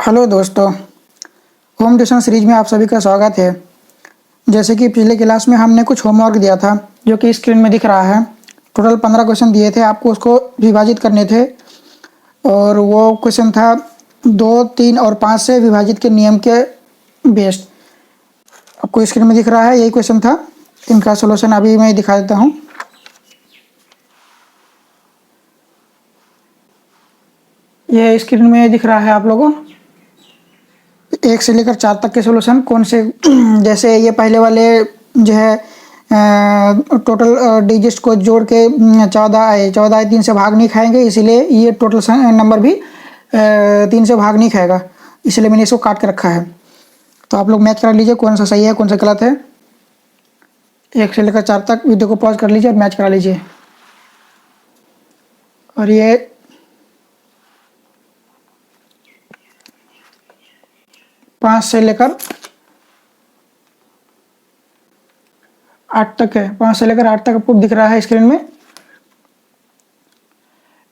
Hello दोस्तों, home tuition series में आप सभी का स्वागत है। जैसे कि पिछले क्लास में हमने कुछ होमवर्क दिया था जो कि स्क्रीन में दिख रहा है। टोटल 15 क्वेश्चन दिए थे, आपको उसको विभाजित करने थे और वो क्वेश्चन था 2, 3 और 5 से विभाजित के नियम के बेस्ड। आपको स्क्रीन में दिख रहा है, यही क्वेश्चन था। इनका सोल्यूशन अभी मैं दिखा देता हूँ। ये स्क्रीन में दिख रहा है आप लोगों को 1 से लेकर 4 तक के सॉल्यूशन कौन से जैसे ये पहले वाले जो है टोटल डिजिट्स को जोड़ के 14 आए, 3 से भाग नहीं खाएंगे, इसीलिए ये टोटल नंबर भी 3 से भाग नहीं खाएगा, इसलिए मैंने इसको काट के रखा है। तो आप लोग मैच करा लीजिए कौन सा सही है कौन सा गलत है। 1 से लेकर 4 तक वीडियो को पॉज कर लीजिए और मैच करा लीजिए। और ये 5 से लेकर 8 तक है। 5 से लेकर 8 तक आपको दिख रहा है स्क्रीन में।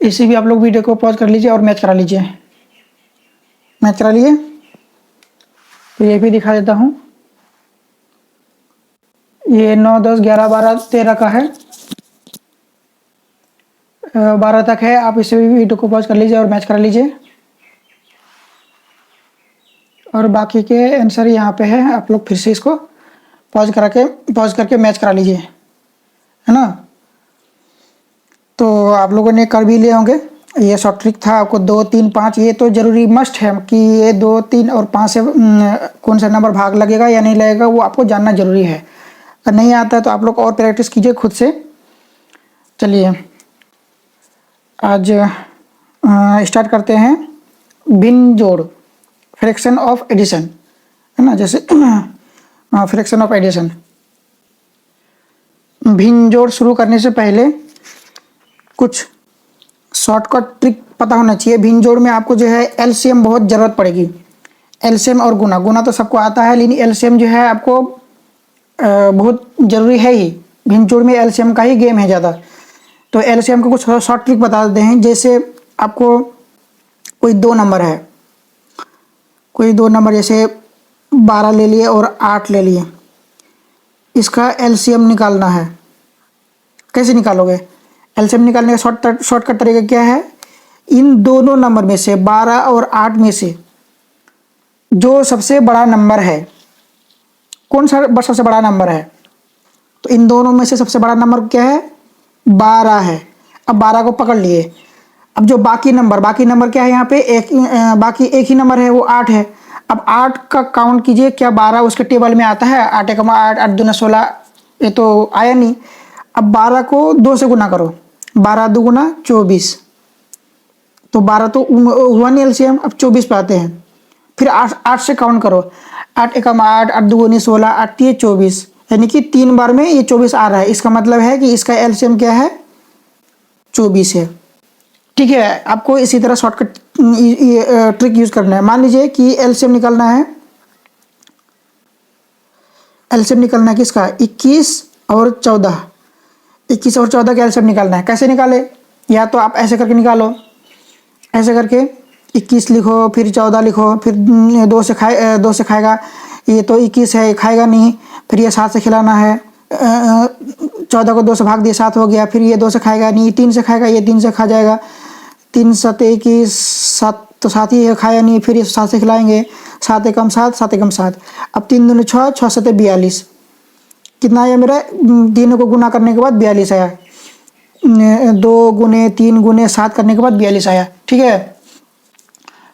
इसी भी आप लोग वीडियो को पॉज कर लीजिए और मैच करा लीजिए। मैच करा लिए तो ये भी दिखा देता हूँ। ये 9, 10, 11, 12, 13 का है, 12 तक है। आप इसे भी वीडियो को पॉज कर लीजिए और मैच करा लीजिए। और बाकी के आंसर यहाँ पे है, आप लोग फिर से इसको पॉज करके मैच करा लीजिए, है ना। तो आप लोगों ने कर भी लिए होंगे। ये शॉर्ट ट्रिक था। आपको 2, 3, 5 ये तो ज़रूरी मस्ट है कि ये 2, 3 और 5 से कौन सा नंबर भाग लगेगा या नहीं लगेगा, वो आपको जानना ज़रूरी है। अगर नहीं आता है तो आप लोग और प्रैक्टिस कीजिए खुद से। चलिए आज स्टार्ट करते हैं भिन्न जोड़, फ्रैक्शन ऑफ एडिशन, है ना। जैसे फ्रैक्शन ऑफ एडिशन, भिन्न जोड़ शुरू करने से पहले कुछ शॉर्टकट ट्रिक पता होना चाहिए। भिन्न जोड़ में आपको जो है एलसीएम बहुत ज़रूरत पड़ेगी। एलसीएम और गुना तो सबको आता है, लेकिन एलसीएम जो है आपको बहुत ज़रूरी है ही। भिन्न जोड़ में एलसीएम का ही गेम है ज़्यादा। तो एलसीएम का कुछ शॉर्ट ट्रिक बता देते हैं। जैसे आपको कोई 2 नंबर है, कोई 2 नंबर जैसे 12 ले लिए और 8 ले लिए, इसका एलसीएम निकालना है। कैसे निकालोगे? एलसीएम निकालने का शॉर्टकट तरीका क्या है? इन दोनों नंबर में से 12 और 8 में से जो सबसे बड़ा नंबर है, कौन सा सबसे बड़ा नंबर है? तो इन दोनों में से सबसे बड़ा नंबर क्या है? 12 है। अब 12 को पकड़ लिए। अब जो बाकी नंबर क्या है यहाँ पे? बाकी एक ही नंबर है, वो 8 है। अब 8 का काउंट कीजिए, क्या 12 उसके टेबल में आता है? 8 × 8, 8 दूना 16, ये तो आया नहीं। अब 12 को 2 से गुना करो, 12 2 गुना 24, तो 12 तो हुआ नहीं एलसीएम। अब 24 पे आते हैं। फिर 8 से काउंट करो, 8 × 8, 8 2 16, 8 3 24, यानी कि 3 बार में ये 24 आ रहा है। इसका मतलब है कि इसका एलसीएम क्या है? 24 है। ठीक है, आपको इसी तरह शॉर्टकट ट्रिक यूज करना है। मान लीजिए कि एलसीएम निकालना है। एलसीएम निकालना है किसका? 21 और 14। 21 और 14 का एलसीएम निकालना है। कैसे निकाले? या तो आप ऐसे करके निकालो, ऐसे करके 21 लिखो, फिर 14 लिखो, फिर 2 से खाएगा, ये तो 21 है, खाएगा नहीं। फिर ये 7 से खिलाना है, 14 को 2 से भाग दिया, 7 हो गया। फिर ये 2 से खाएगा नहीं, 3 से खाएगा, ये 3 से खा जाएगा। 3 7 21, 7 तो 7 ही है, खाया नहीं। फिर ये 7 से खिलाएंगे, 7 एकम 7, 7 एकम 7। अब 3 दूनी 6, 6 7 42। कितना आया मेरा? तीनों को गुना करने के बाद 42 आया। 2 गुने 3 गुने 7 करने के बाद 42 आया। ठीक है,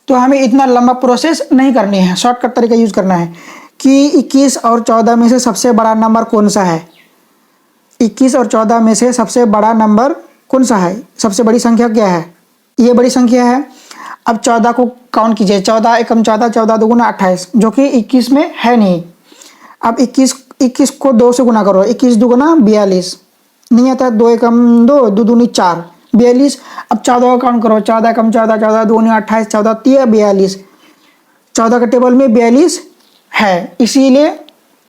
तो हमें इतना लंबा प्रोसेस नहीं करनी है, शॉर्टकट तरीका यूज करना है कि 21 और 14 में से सबसे बड़ा नंबर कौन सा है। 21 और 14 में से सबसे बड़ा नंबर कौन सा है? सबसे बड़ी संख्या क्या है? ये बड़ी संख्या है। अब 14 को काउंट कीजिए, 14 एकम 14, 14 2 गुना 28, जो कि 21 में है नहीं। अब 21 को 2 से गुना करो, 21 2 गुना 42, नहीं आता। 2 एकम 2, 2 दूनी 4, 42। अब 14 का काउंट करो, 14 एकम 14, 14 2 गुना 28, 14 3 42। 14 के टेबल में 42 है, इसीलिए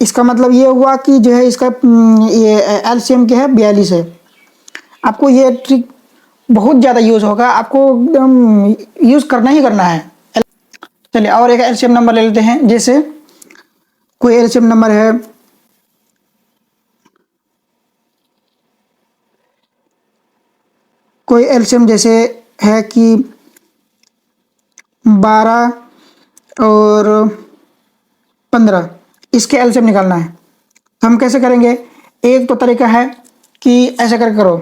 इसका मतलब ये हुआ कि जो है इसका ये एलसीएम क्या है? 42 है। आपको ये ट्रिक बहुत ज़्यादा यूज़ होगा, आपको एकदम यूज़ करना ही करना है। चलिए और एक एलसीएम नंबर ले लेते हैं। जैसे कोई एलसीएम नंबर है, कोई एलसीएम जैसे है कि 12 और 15, इसके एलसीएम निकालना है। तो हम कैसे करेंगे? एक तो तरीका है कि ऐसे करके करो,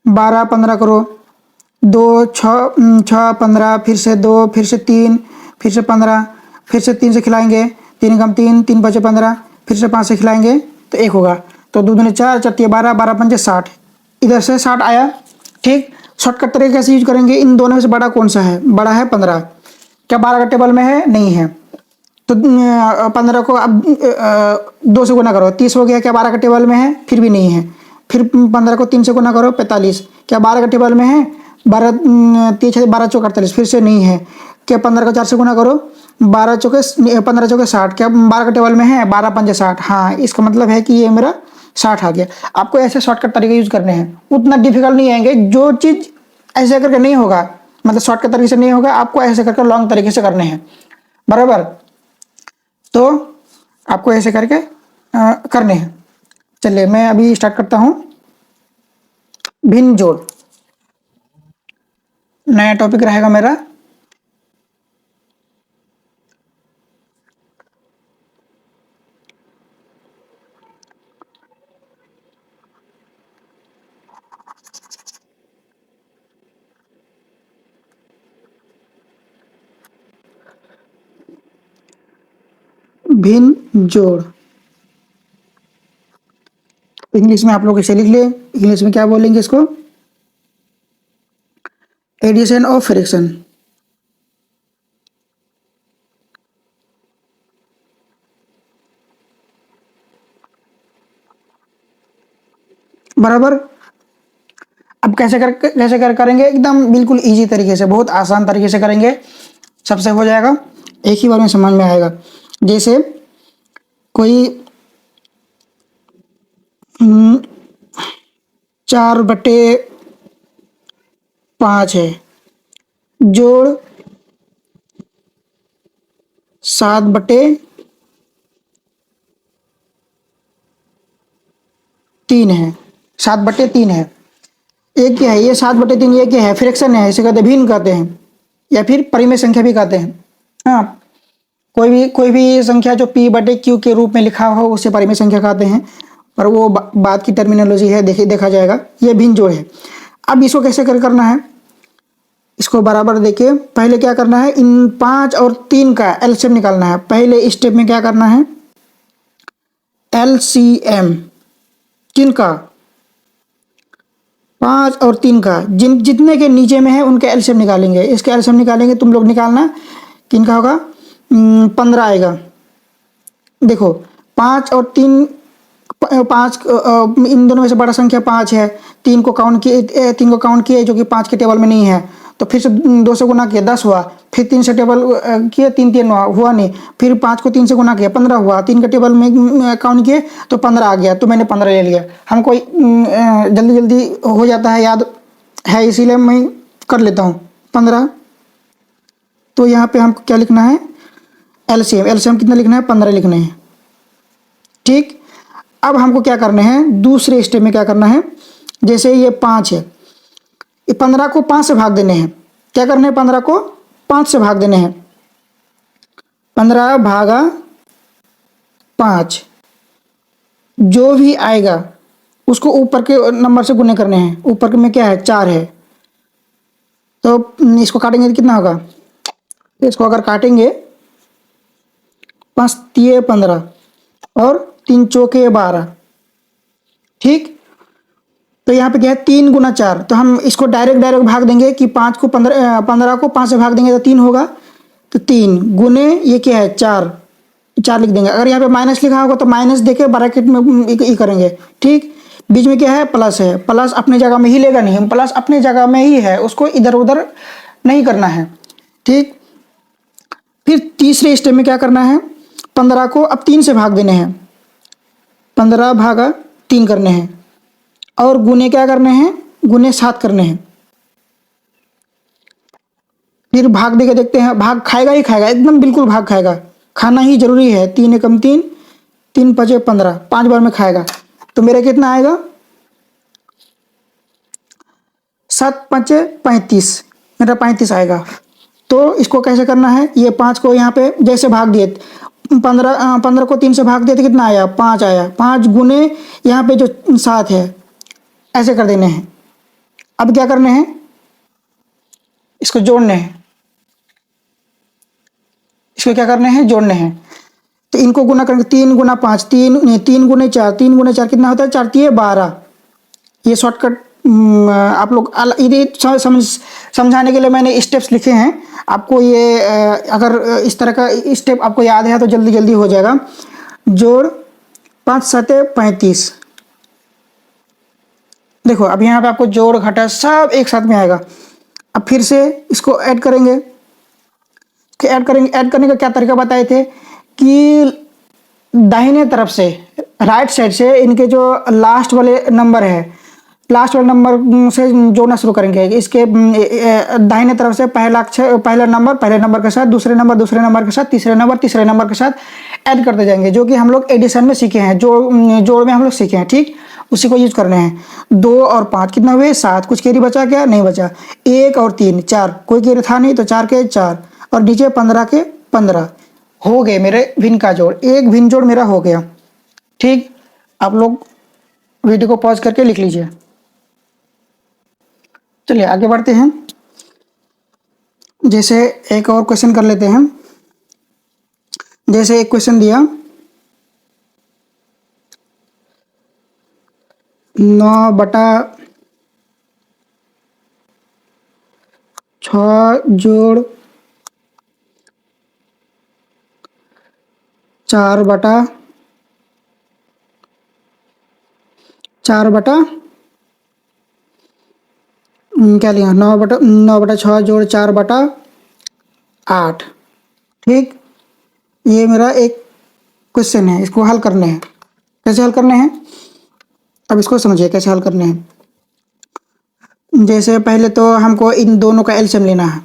12 15 करो, 2 6 6 15, फिर से 2, फिर से 3, फिर से 15, फिर से 3 से खिलाएंगे, 3 कम 3, 3 बचे 15, फिर से 5 से खिलाएंगे तो 1 होगा। तो 2 दूनी 4, 4 12, 12 पंजे 60, इधर से 60 आया। ठीक, शॉर्टकट तरीके कैसे यूज करेंगे? इन दोनों में से बड़ा कौन सा है? बड़ा है 15। क्या 12 का टेबल में है? नहीं है। तो 15 को अब 2 से गुना करो, 30 हो गया। क्या 12 का टेबल में है? फिर भी नहीं है। फिर 15 को 3 से गुना करो, 45। क्या 12 का टेबल में है? 12 3 12 चौक 48, फिर से नहीं है। क्या 15 को 4 से गुना करो, 12 चौके 15 चौके 60। क्या 12 का टेबल में है? 12 पंजे 60। हाँ, इसका मतलब है कि ये मेरा 60 आ गया। आपको ऐसे शॉर्टकट तरीके यूज करने हैं, उतना डिफिकल्ट नहीं आएंगे। जो चीज़ ऐसे करके नहीं होगा, मतलब शॉर्टकट तरीके से नहीं होगा, आपको ऐसे करके लॉन्ग तरीके से करने हैं, बराबर। तो आपको ऐसे करके करने हैं। चलिए मैं अभी स्टार्ट करता हूँ। भिन्न जोड़, नया टॉपिक रहेगा मेरा। भिन्न जोड़, इंग्लिश में आप लोग इसे लिख ले। इंग्लिश में क्या बोलेंगे इसको? एडिशन और फ्रैक्शन, बराबर। अब कैसे कर करेंगे? एकदम बिल्कुल इजी तरीके से, बहुत आसान तरीके से करेंगे, सबसे हो जाएगा, एक ही बार में समझ में आएगा। जैसे कोई 4/5 है, जोड़ 7/3 है, 7/3 है। एक क्या है? ये 7/3, ये क्या है? फ्रैक्शन है, इसे कहते हैं भिन्न कहते हैं, या फिर परिमेय संख्या भी कहते हैं। हाँ, कोई भी संख्या जो P/Q के रूप में लिखा हो उसे परिमेय संख्या कहते हैं, पर वो बात की टर्मिनोलॉजी है, देखा जाएगा। ये भिन्न जोड़ है। अब इसको कैसे करना है? इसको बराबर देखिए, पहले क्या करना है? इन 5 और 3 का एलसीएम निकालना है। पहले स्टेप में क्या करना है? एलसीएम किनका? 5 और 3 का, जितने के नीचे में है उनके एलसीएम निकालेंगे। इसके एलसीएम निकालेंगे, तुम लोग निकालना। किनका होगा? 15 आएगा। देखो 5 और 3, 5 इन दोनों में से बड़ा संख्या 5 है। 3 को काउंट किए जो कि 5 के टेबल में नहीं है, तो फिर से 2 से गुना किया, 10 हुआ। फिर 3 से टेबल किए, 3 3 हुआ नहीं। फिर 5 को 3 से गुना किया, 15 हुआ। 3 के टेबल में काउंट किए तो 15 आ गया, तो मैंने 15 ले लिया। हमको जल्दी जल्दी हो जाता है, याद है, इसीलिए मैं कर लेता हूँ 15। तो यहाँ पे हमको क्या लिखना है? एलसीएम। एलसीएम कितना लिखना है? 15 लिखना है। ठीक, अब हमको क्या करना है? दूसरे स्टेप में क्या करना है? जैसे ये 5 है, ये 15 को 5 से भाग देने हैं। क्या करना है? 15 को 5 से भाग देने हैं। 15 भागा 5, जो भी आएगा उसको ऊपर के नंबर से गुने करने हैं। ऊपर में क्या है? 4 है, तो इसको काटेंगे तो कितना होगा? इसको अगर काटेंगे, 5 तिये 15 और 3 चौके 12। ठीक, तो यहाँ पे क्या है? 3 गुना 4, तो हम इसको डायरेक्ट भाग देंगे कि 15 को 5 से भाग देंगे तो 3 होगा। तो 3 गुने ये क्या है? 4, 4 लिख देंगे। अगर यहाँ पे माइनस लिखा होगा तो माइनस देके ब्रैकेट में ये करेंगे। ठीक, बीच में क्या है? प्लस है। प्लस अपने जगह में ही लेगा, नहीं, हम प्लस अपने जगह में ही है, उसको इधर उधर नहीं करना है। ठीक, फिर तीसरे स्टेप में क्या करना है? 15 को अब 3 से भाग देने हैं। 15 भागा 3 करने हैं, और गुने क्या करने हैं? गुने 7 करने हैं। फिर भाग दे के देखते हैं, भाग खाएगा ही खाएगा, एकदम बिल्कुल भाग खाएगा, खाना ही जरूरी है। 3 एकम 3, 3 × 5 = 15, 5 बार में खाएगा। तो मेरा कितना आएगा, 7×5 = 35, मेरा 35 आएगा। तो इसको कैसे करना है, ये 5 को यहाँ पे जैसे भाग दिए, 15 को 3 से भाग दिए तो कितना आया, 5 आया। 5 गुने यहाँ पे जो 7 है, ऐसे कर देने हैं। अब क्या करने हैं, इसको जोड़ने हैं, इसको क्या करने हैं, जोड़ने हैं। तो इनको गुना करेंगे, 3 × 5, 3 × 4, 3 × 4 कितना होता है, 4×3 = 12। ये शॉर्टकट आप लोग ये समझाने के लिए मैंने स्टेप्स लिखे हैं। आपको ये अगर इस तरह का स्टेप आपको याद है तो जल्दी जल्दी हो जाएगा। जोड़ 5×7 = 35। देखो अब यहाँ पे आपको जोड़ घटा सब एक साथ में आएगा। अब फिर से इसको ऐड करेंगे, कि ऐड करेंगे, ऐड करने का क्या तरीका बताए थे कि दाहिने तरफ से, राइट साइड से इनके जो लास्ट वाले नंबर है, लास्ट वाले नंबर से जोड़ना शुरू करेंगे। इसके दाहिने तरफ से पहला अक्षर, पहला नंबर पहले नंबर के साथ, दूसरे नंबर के साथ, तीसरे नंबर के साथ ऐड करते जाएंगे, जो कि हम लोग एडिशन में सीखे हैं, जोड़ में हम लोग सीखे हैं। ठीक, उसी को यूज करने हैं। 2 और 5 कितना हुए, 7। कुछ कैरी बचा क्या, नहीं बचा। 1 और 3 4, कोई कैरी था नहीं, तो 4 के 4, और नीचे 15 के 15 हो गए मेरे भिन्न का जोड़। एक भिन्न जोड़ मेरा हो गया। ठीक, आप लोग वीडियो को पॉज करके लिख लीजिए। चलिए आगे बढ़ते हैं। जैसे एक और क्वेश्चन कर लेते हैं। जैसे एक क्वेश्चन दिया, 9/6 जोड़ 4/4 क्या लिया, 9/6 जोड़ 4/8। ठीक, ये मेरा एक क्वेश्चन है, इसको हल करने हैं। कैसे हल करने हैं, अब इसको समझिए कैसे हल करने हैं। जैसे पहले तो हमको इन दोनों का एलसीएम लेना है।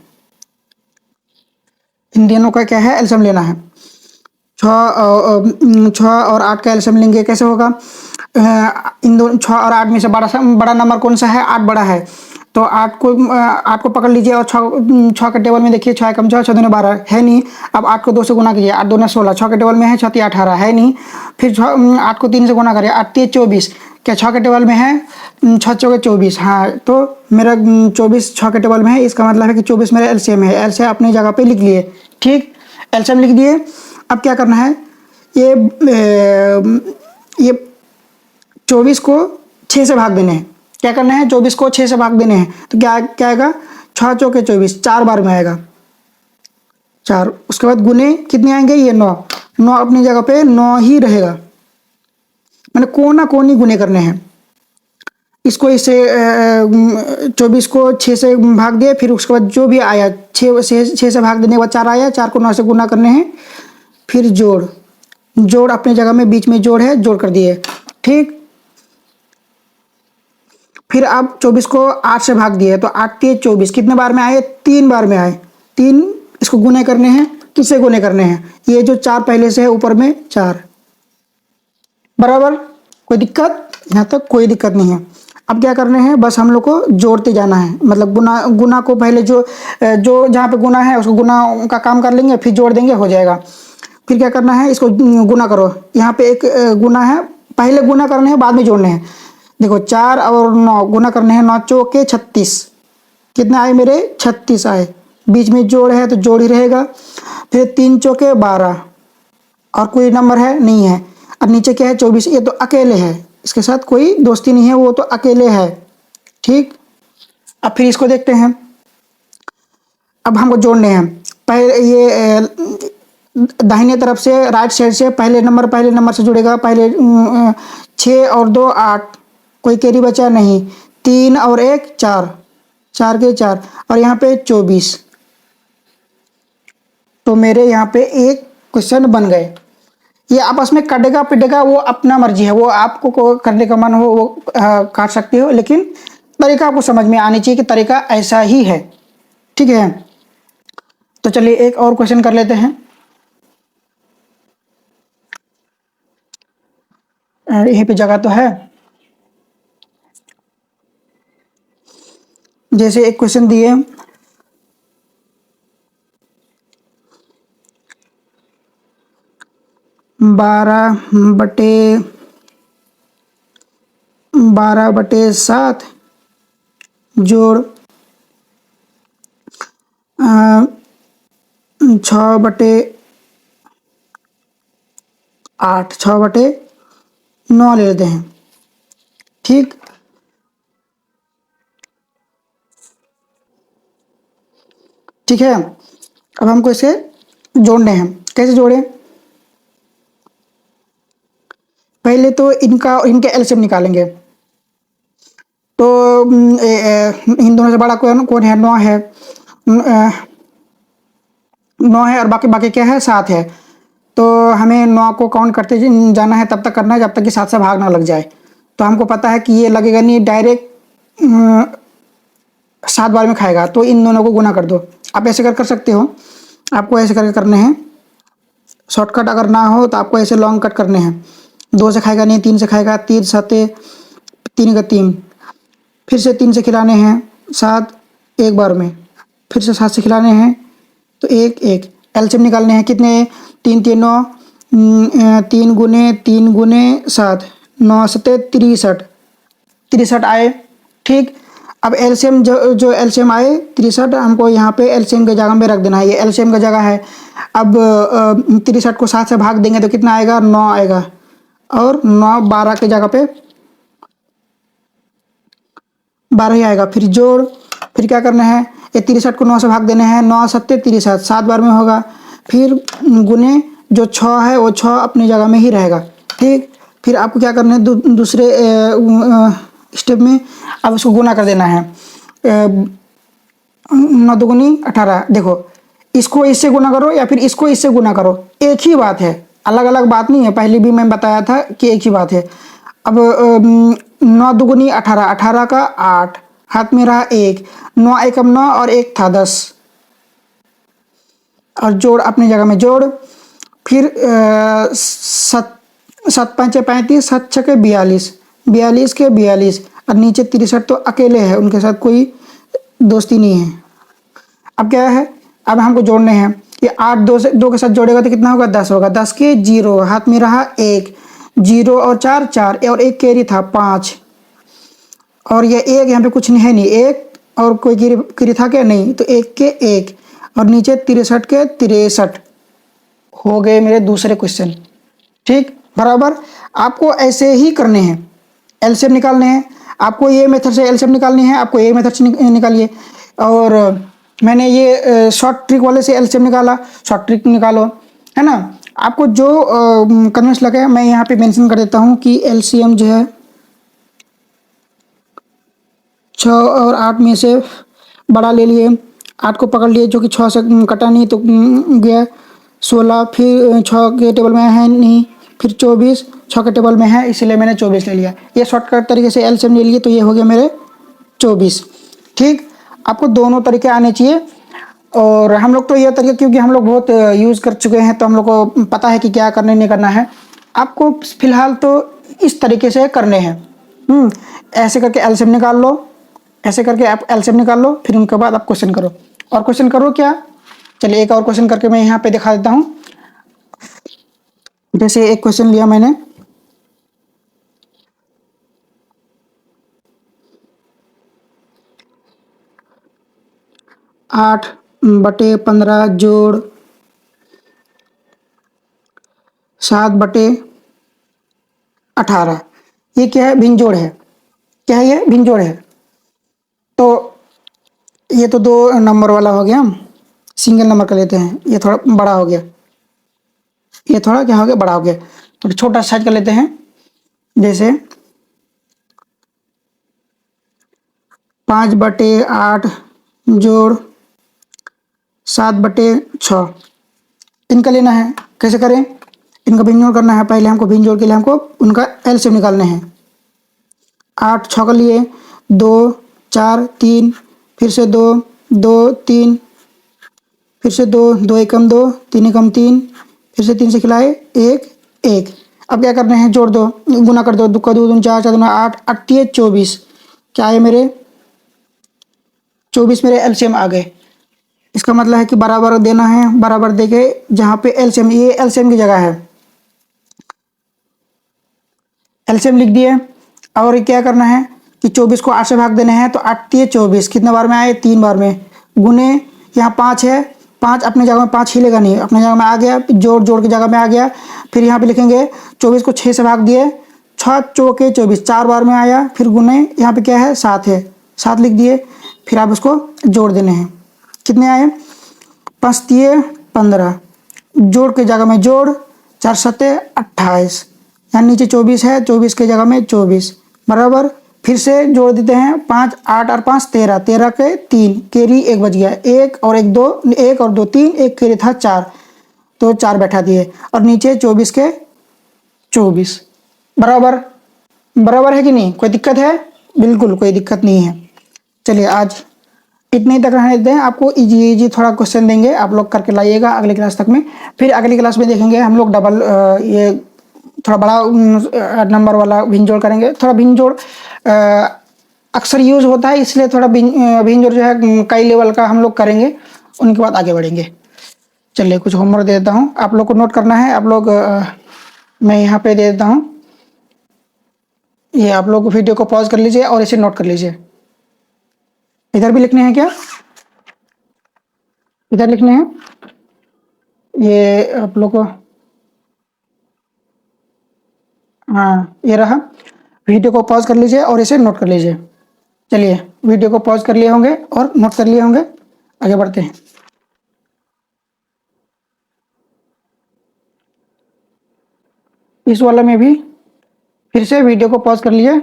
इन दोनों का क्या है, एलसीएम लेना है। 6 और 8 का एलसीएम लेंगे, कैसे होगा, इन दोनों 6 और 8 में से बड़ा नंबर कौन सा है, 8 बड़ा है। तो 8 को पकड़ लीजिए, और 6 के टेबल में देखिए, 6 × 6 = 12 है नहीं। अब 8 को 2 से गुना कीजिए, 8 2 = 16, 6 के टेबल में है, 6 × 3 = 18 है नहीं। फिर 8 को 3 से गुना करिए, 8 3 = 24, क्या 6 के टेबल में है, 6 4 = 24। हाँ, तो मेरा 24 6 के टेबल में है, इसका मतलब है कि 24 मेरा एलसीएम है। एलसीएम अपनी जगह पे लिख लिए। ठीक, एलसीएम लिख दिए। अब क्या करना है, ये 24 को 6 से भाग देने हैं। क्या करना है, 24 को 6 से भाग देने हैं। तो क्या आएगा, 6 चौके 24, 4 बार में आएगा 4। उसके बाद गुने कितने आएंगे, ये 9 अपनी जगह पे 9 ही रहेगा। मैंने कोना कोनी गुने करने हैं। इसको इससे 24 को 6 से भाग दिए, फिर उसके बाद जो भी आया 6 से भाग देने के बाद 4 आया, 4 को 9 से गुना करने हैं। फिर जोड़ अपनी जगह में, बीच में जोड़ है, जोड़ कर दिए। ठीक, फिर आप 24 को 8 से भाग दिए, तो 8 3 = 24, कितने बार में आए, 3 बार में आए। 3 इसको गुने करने हैं, किससे गुने करने हैं, ये जो 4 पहले से है ऊपर में 4, बराबर। कोई दिक्कत, यहाँ तक कोई दिक्कत नहीं है। अब क्या करने हैं, बस हम लोग को जोड़ते जाना है, मतलब गुना को पहले जो जहाँ पे गुना है उसको गुना का काम कर लेंगे, फिर जोड़ देंगे, हो जाएगा। फिर क्या करना है, इसको गुना करो। यहाँ पे एक गुना है, पहले गुना करने हैं, बाद में जोड़ने हैं। देखो 4 और 9 गुना करने हैं, 9 चौके 36, कितने आए मेरे, 36 आए। बीच में जोड़ है तो जोड़ ही रहेगा। फिर 3 चौके 12, और कोई नंबर है नहीं है। अब नीचे क्या है, 24, ये तो अकेले है, इसके साथ कोई दोस्ती नहीं है, वो तो अकेले है। ठीक, अब फिर इसको देखते हैं। अब हमको जोड़ने हैं। पहले ये दाहिने तरफ से, राइट साइड से पहले नंबर से जुड़ेगा। पहले 6 और 2 8, कोई कैरी बचा नहीं। 3 और 1 4, 4 के 4, और यहाँ पे 24। तो मेरे यहाँ पे एक क्वेश्चन बन गए। ये आपस में कटेगा पिटेगा वो अपना मर्जी है, वो आपको को करने का मन हो वो काट सकते हो, लेकिन तरीका आपको समझ में आनी चाहिए कि तरीका ऐसा ही है। ठीक है, तो चलिए एक और क्वेश्चन कर लेते हैं। यहीं पे जगह तो है। जैसे एक क्वेश्चन दिए, 12/7 जोड़ 6/8, 6/9 ले लेते हैं। ठीक, ठीक है। अब हमको इसे जोड़ने हैं। कैसे जोड़ें? पहले तो इनका इनके एलसीएम निकालेंगे। तो इन दोनों से बड़ा कौन कौन है? 9 है। 9 है और बाकी बाकी क्या है? 7 है। तो हमें 9 को काउंट करते जाना है, तब तक करना है जब तक कि 7 से भाग ना लग जाए। तो हमको पता है कि ये लगेगा नहीं, डायरेक्ट 7 बार में खाएगा। तो इन दोनों को गुना कर दो। आप ऐसे कर सकते हो, आपको ऐसे करके करने हैं। शॉर्टकट अगर ना हो तो आपको ऐसे लॉन्ग कट करने हैं। 2 से खाएगा नहीं, 3 से खाएगा। 3 सते 3 का 3, फिर से 3 से खिलाने हैं 7 एक बार में, फिर से 7 से खिलाने हैं तो 1 1। एलसीएम निकालने हैं। कितने? 3 3 9, 3 गुने 9 सते 63, 63 आए। ठीक, अब एलसीएम जो एलसीएम आए 63, हमको यहाँ पे एलसीएम की जगह में रख देना है। ये एलसीएम का जगह है। अब 63 को 7 से भाग देंगे तो कितना आएगा? 9 आएगा। और 9 12 की जगह पे 12 ही आएगा। फिर जोड़, फिर क्या करना है? ये 63 को 9 से भाग देने हैं। 9 सत्ते 63, 7 बार में होगा। फिर गुने जो 6 है वो 6 अपनी जगह में ही रहेगा। ठीक, फिर आपको क्या करना है? दूसरे स्टेप में अब उसको गुना कर देना है। 9 दुगुनी 18। देखो, इसको इससे गुना करो या फिर इसको इससे गुना करो, एक ही बात है, अलग अलग बात नहीं है। पहले भी मैं बताया था कि एक ही बात है। अब 9 दुगुनी 18, 18 का 8, हाथ में रहा 1, 9 एकम 9 और 1 था 10। और जोड़ अपनी जगह में जोड़। फिर 7 5 35, 7 6 के 42, 42 के 42। और नीचे 63 तो अकेले है, उनके साथ कोई दोस्ती नहीं है। अब क्या है? अब हमको जोड़ने हैं। ये 8 2 के साथ जोड़ेगा तो कितना होगा? 10 होगा। 10 के 0, हाथ में रहा 1, 0 और 4 4, और 1 कैरी था 5। और ये 1 यहाँ पे कुछ नहीं है, नहीं 1 और कोई कैरी था क्या? नहीं। तो 1 के 1 और नीचे 63 के 63 हो गए मेरे दूसरे क्वेश्चन। ठीक, बराबर। आपको ऐसे ही करने हैं, एलसीएम निकालने हैं। आपको ये मेथड से एलसीएम निकालनी है, आपको ये मेथड से निकालिए। और मैंने ये शॉर्ट ट्रिक वाले से एलसीएम निकाला, शॉर्ट ट्रिक निकालो, है ना। आपको जो कन्विंस लगे, मैं यहाँ पे मेंशन कर देता हूँ कि एलसीएम जो है 6 और 8 में से बड़ा ले लिए। 8 को पकड़ लिए, जो कि 6 से कटा नहीं तो गया 16। फिर 6 के टेबल में है नहीं, फिर 24 6 के टेबल में है, इसलिए मैंने 24 ले लिया। ये शॉर्टकट तरीके से एलसीएम ले लिए, तो ये हो गया मेरे 24। ठीक, आपको दोनों तरीके आने चाहिए। और हम लोग तो ये तरीके, क्योंकि हम लोग बहुत यूज़ कर चुके हैं, तो हम लोग को पता है कि क्या करना नहीं करना है। आपको फिलहाल तो इस तरीके से करने हैं। ऐसे करके एलसीएम निकाल लो, ऐसे करके आप एलसीएम निकाल लो, फिर उनके बाद आप क्वेश्चन करो। और क्वेश्चन करो क्या? चलिए एक और क्वेश्चन करके मैं यहाँ पे दिखा देता हूँ। जैसे एक क्वेश्चन लिया मैंने, 8/15 जोड़ 7/18। ये क्या है? भिन्न जोड़ है। क्या है ये? भिन्न जोड़ है। तो ये तो 2 नंबर वाला हो गया, सिंगल नंबर का लेते हैं। ये थोड़ा बड़ा हो गया, ये थोड़ा क्या हो गया? बड़ा हो गया। तो छोटा साइज का लेते हैं। जैसे 5/8 जोड़ 7/6, इनका लेना है। कैसे करें? इनका भिन्न जोड़ करना है। पहले हमको भिन्न जोड़ के लिए हमको उनका एलसीएम निकालने हैं। 8 6 का लिए 2 4 3, फिर से 2 2 3, फिर से 2, 2 एकम 2, 3 एकम 3, फिर से 3 से खिलाए 1, 1। अब क्या करना है, जोड़ दो, गुना कर दो, 2 का 2 दूनी 4, 4 दूना 8, 8 24। क्या आए मेरे 24 मेरे एलसीएम आ गए। इसका मतलब है कि बराबर देना है, बराबर देके जहाँ पे एलसीएम, ये एलसीएम की जगह है, एलसीएम लिख दिए। और क्या करना है कि 24 को 8 से भाग देना है, तो 8 24 कितने बार में आए, 3 बार में। गुने यहाँ 5 है, 5 अपने जगह में 5 हिलेगा नहीं, अपने जगह में आ गया, जोड़ जोड़ की जगह में आ गया। फिर यहाँ पे लिखेंगे 24 को 6 से भाग दिए, 6 चौके 24 4 बार में आया। फिर गुने यहाँ पे क्या है 7 है, 7 लिख दिए। फिर आप उसको जोड़ देने हैं, कितने आए 5 तिये 15, जोड़ की जगह में जोड़, 4 सत्ते 28, यहाँ नीचे 24 है, 24 की जगह में 24 बराबर। फिर से जोड़ देते हैं, 5 8 और 5 13, 13 के 3, कैरी 1 बच गया, 1 और 1 2, 1 और 2 3, 1 कैरी था 4, तो 4 बैठा दिए। और नीचे 24 के 24 बराबर, बराबर है कि नहीं, कोई दिक्कत है, बिल्कुल कोई दिक्कत नहीं है। चलिए आज इतने ही तक रहने देते हैं, आपको इजी इजी थोड़ा क्वेश्चन देंगे, आप लोग करके लाइएगा अगली क्लास तक में। फिर अगली क्लास में देखेंगे हम लोग डबल ये थोड़ा बड़ा नंबर वाला भिन्न जोड़ करेंगे। थोड़ा भिन्न जोड़ अक्सर यूज होता है, इसलिए थोड़ा भिन्न जोड़ जो है कई लेवल का हम लोग करेंगे, उनके बाद आगे बढ़ेंगे। चलिए कुछ होमवर्क दे देता हूँ, आप लोग को नोट करना है। आप लोग मैं यहाँ पे दे देता हूँ, ये आप लोग वीडियो को पॉज कर लीजिए और इसे नोट कर लीजिए। इधर भी लिखने हैं क्या, इधर लिखने हैं, ये आप लोग को, हाँ ये रहा। वीडियो को पॉज कर लीजिए और इसे नोट कर लीजिए। चलिए वीडियो को पॉज कर लिए होंगे और नोट कर लिए होंगे, आगे बढ़ते हैं। इस वाला में भी फिर से वीडियो को पॉज कर लिए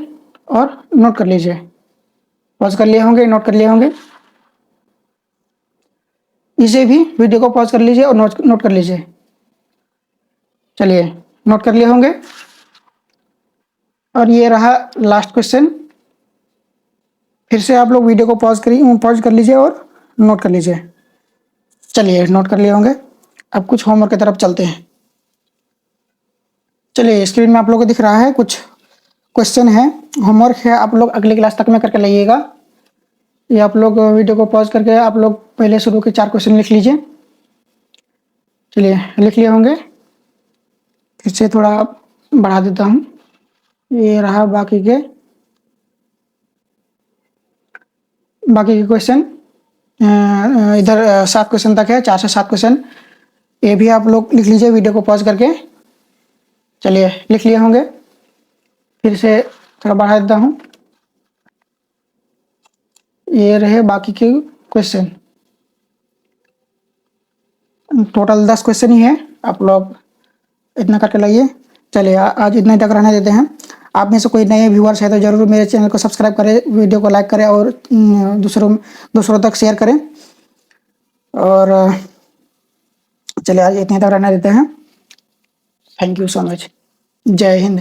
और नोट कर लीजिए। पॉज कर लिए होंगे, नोट कर लिए होंगे। इसे भी वीडियो को पॉज कर लीजिए और नोट कर लीजिए। चलिए नोट कर लिए होंगे। और ये रहा लास्ट क्वेश्चन, फिर से आप लोग वीडियो को पॉज कर लीजिए और नोट कर लीजिए। चलिए नोट कर लिए होंगे, अब कुछ होमवर्क की तरफ चलते हैं। चलिए स्क्रीन में आप लोगों को दिख रहा है कुछ क्वेश्चन है, होमवर्क है, आप लोग अगली क्लास तक में करके लाइएगा। ये आप लोग वीडियो को पॉज करके आप लोग पहले शुरू के 4 क्वेश्चन लिख लीजिए। चलिए लिख लिए होंगे, फिर से थोड़ा बढ़ा देता हूँ। ये रहा बाकी के क्वेश्चन, इधर 7 क्वेश्चन तक है, 4 से 7 क्वेश्चन, ये भी आप लोग लिख लीजिए वीडियो को पॉज करके। चलिए लिख लिए होंगे, फिर से थोड़ा बढ़ा देता हूँ। ये रहे बाकी के क्वेश्चन, टोटल 10 क्वेश्चन ही है, आप लोग इतना करके लाइए। चलिए आज इतना ही तक रहने देते हैं। आप में से कोई नए व्यूअर्स है तो ज़रूर मेरे चैनल को सब्सक्राइब करें, वीडियो को लाइक करें और दूसरों तक शेयर करें। और चलिए आज इतने तक रहने देते हैं। थैंक यू सो मच, जय हिंद।